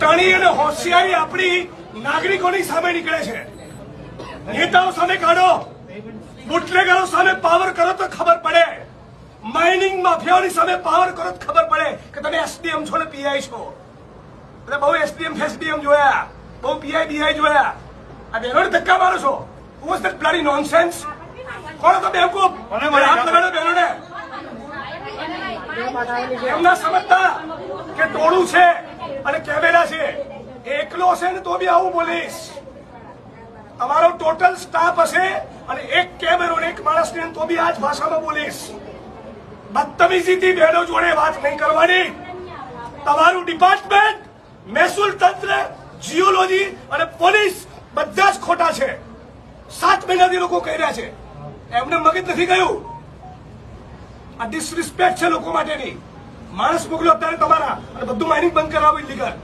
ટણી અને હોશિયારી આપણી નાગરિકોની સામે નીકળે છે. નેતાઓ સામે કાઢો, બુટલેગરો સામે પાવર કરો તો ખબર પડે, માઇનિંગ માફિયાઓની સામે પાવર કરો તો ખબર પડે કે તમે એસડીએમ છો ને પીઆઈ છો. એટલે બહુ એસડીએમ ફેસડીએમ જોયા, બહુ પીઆઈ બીઆઈ જોયા. આ બહેનોને ધક્કા મારો છો. Was that bloody nonsense? કોણ હતો બેવકૂફ? હાથ લગાડો બહેનોને. એમના સમજતા કે ટોળું છે અને કેમેરા છે. એકલો હશે ને તો બી આવું બોલીશ. તમારો ટોટલ સ્ટાફ હશે અને એક કેમેરો ને એક માણસ ને તો બી આ જ ભાષામાં બોલીશ. બદતમીજીથી બહેનો જોડે વાત નહીં કરવાની. તમારું ડિપાર્ટમેન્ટ, મહેસૂલ તંત્ર, જીઓલોજી અને પોલીસ બધા જ ખોટા છે. 7 મહિનાથી લોકો કહી રહ્યા છે. એમને મગજ નથી ગયું. આ ડિસરિસ્પેક્ટ છે લોકો માટેની. માણસ મોકલો અત્યારે તમારા અને બધું માઇનિંગ બંધ કરાવો ઇલીગલ.